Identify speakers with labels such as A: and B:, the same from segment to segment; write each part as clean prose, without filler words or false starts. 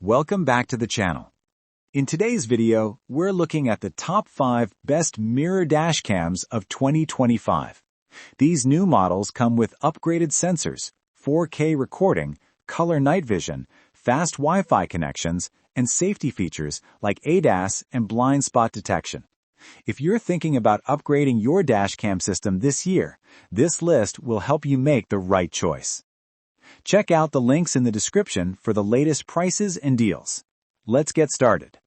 A: Welcome back to the channel. In today's video, we're looking at the top 5 best mirror dash cams of 2025. These new models come with upgraded sensors, 4K recording, color night vision, fast Wi-Fi connections, and safety features like ADAS and blind spot detection. If you're thinking about upgrading your dash cam system this year, this list will help you make the right choice. Check out the links in the description for the latest prices and deals. Let's get started.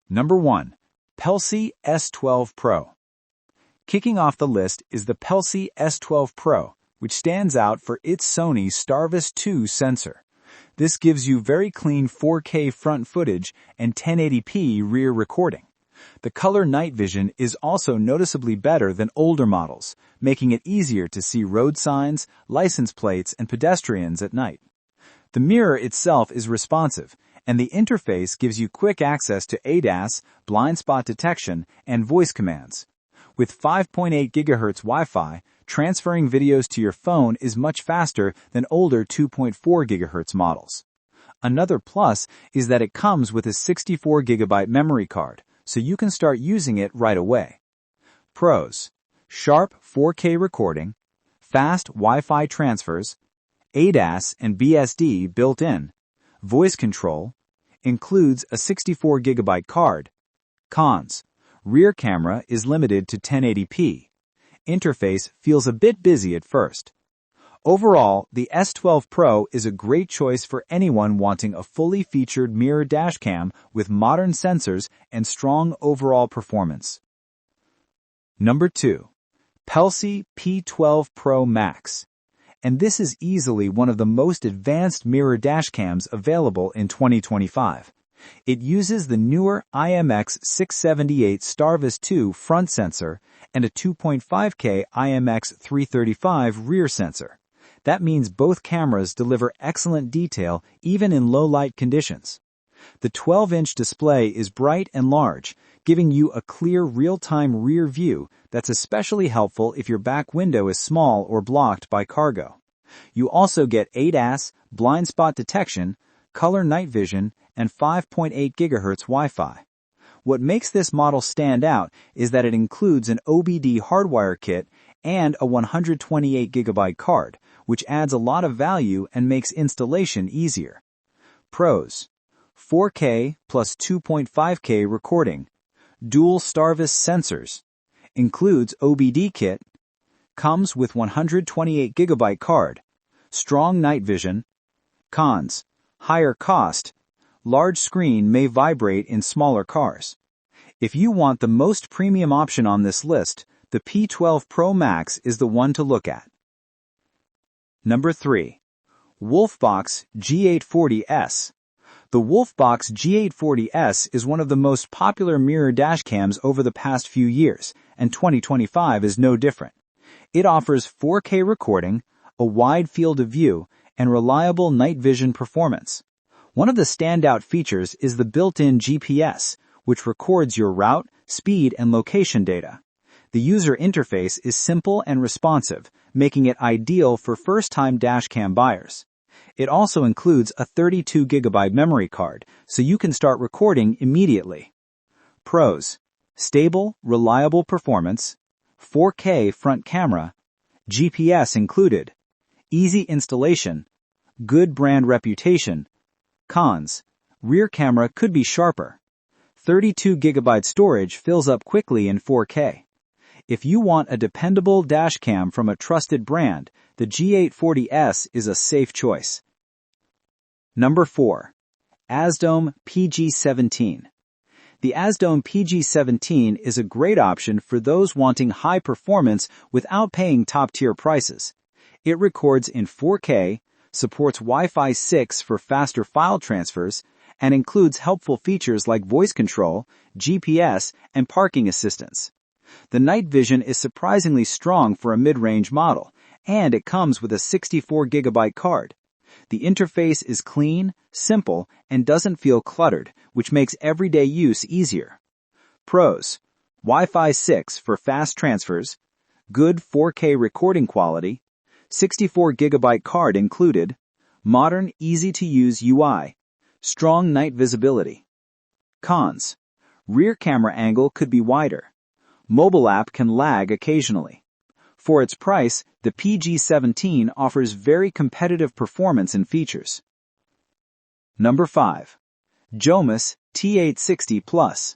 A: Number 1. Pelsee S12 Pro. Kicking off the list is the Pelsee S12 Pro, which stands out for its Sony Starvis 2 sensor. This gives you very clean 4K front footage and 1080p rear recording. The color night vision is also noticeably better than older models, making it easier to see road signs, license plates, and pedestrians at night. The mirror itself is responsive, and the interface gives you quick access to ADAS, blind spot detection, and voice commands. With 5.8 GHz Wi-Fi, transferring videos to your phone is much faster than older 2.4 GHz models. Another plus is that it comes with a 64 GB memory card, so you can start using it right away. Pros: sharp 4K recording, fast Wi-Fi transfers, ADAS and BSD built in, voice control, includes a 64 GB card. Cons: rear camera is limited to 1080p. Interface feels a bit busy at first. Overall, the S12 Pro is a great choice for anyone wanting a fully featured mirror dashcam with modern sensors and strong overall performance. Number 2. Pelsee P12 Pro Max. And this is easily one of the most advanced mirror dashcams available in 2025. It uses the newer IMX678 Starvis 2 front sensor and a 2.5K IMX335 rear sensor. That means both cameras deliver excellent detail even in low-light conditions. The 12-inch display is bright and large, giving you a clear real-time rear view that's especially helpful if your back window is small or blocked by cargo. You also get ADAS, blind spot detection, color night vision, and 5.8 GHz Wi-Fi. What makes this model stand out is that it includes an OBD Hardwire kit and a 128 GB card, which adds a lot of value and makes installation easier. Pros: 4K plus 2.5K recording, dual Starvis sensors, includes OBD kit, comes with 128 GB card, strong night vision. Cons: higher cost, large screen may vibrate in smaller cars. If you want the most premium option on this list, the P12 Pro Max is the one to look at. Number 3. Wolfbox G840S. The Wolfbox G840S is one of the most popular mirror dashcams over the past few years, and 2025 is no different. It offers 4K recording, a wide field of view, and reliable night vision performance. One of the standout features is the built-in GPS, which records your route, speed, and location data. The user interface is simple and responsive, making it ideal for first-time dashcam buyers. It also includes a 32 GB memory card, so you can start recording immediately. Pros: stable, reliable performance, 4K front camera, GPS included, easy installation, good brand reputation. Cons: rear camera could be sharper. 32 GB storage fills up quickly in 4K. If you want a dependable dashcam from a trusted brand, the G840S is a safe choice. Number 4. AZDOME PG17. The AZDOME PG17 is a great option for those wanting high performance without paying top-tier prices. It records in 4K, supports Wi-Fi 6 for faster file transfers, and includes helpful features like voice control, GPS, and parking assistance. The night vision is surprisingly strong for a mid-range model, and it comes with a 64 GB card. The interface is clean, simple, and doesn't feel cluttered, which makes everyday use easier. Pros: Wi-Fi 6 for fast transfers, good 4K recording quality, 64 GB card included, modern, easy-to-use UI, Strong night visibility. Cons. Rear camera angle could be wider. Mobile app can lag occasionally. For its price, the PG-17 offers very competitive performance and features. Number 5. JOMISE T860 Plus.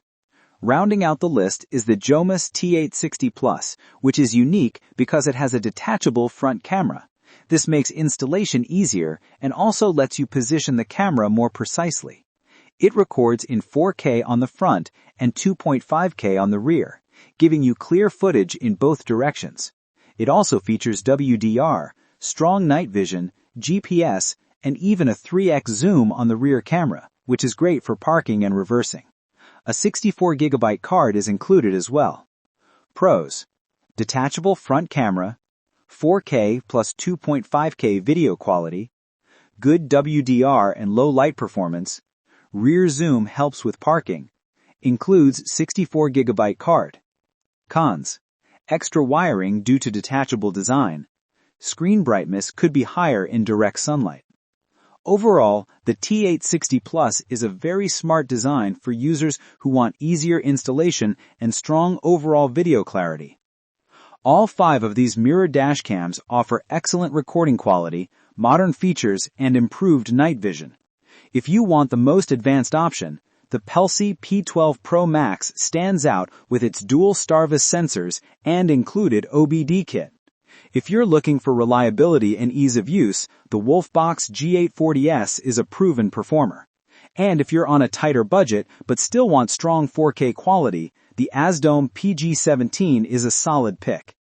A: Rounding out the list is the JOMISE T860 Plus, which is unique because it has a detachable front camera. This makes installation easier and also lets you position the camera more precisely. It records in 4K on the front and 2.5K on the rear, giving you clear footage in both directions. It also features WDR, strong night vision, GPS, and even a 3x zoom on the rear camera, which is great for parking and reversing. A 64GB card is included as well. Pros: detachable front camera, 4K plus 2.5K video quality, good WDR and low light performance, rear zoom helps with parking, includes 64GB card. Cons: extra wiring due to detachable design. Screen brightness could be higher in direct sunlight. Overall, the T860 Plus is a very smart design for users who want easier installation and strong overall video clarity. All 5 of these mirror dashcams offer excellent recording quality, modern features, and improved night vision. If you want the most advanced option, the Pelsee P12 Pro Max stands out with its dual Starvis sensors and included OBD kit. If you're looking for reliability and ease of use, the Wolfbox G840S is a proven performer. And if you're on a tighter budget but still want strong 4K quality, the AZDOME PG-17 is a solid pick.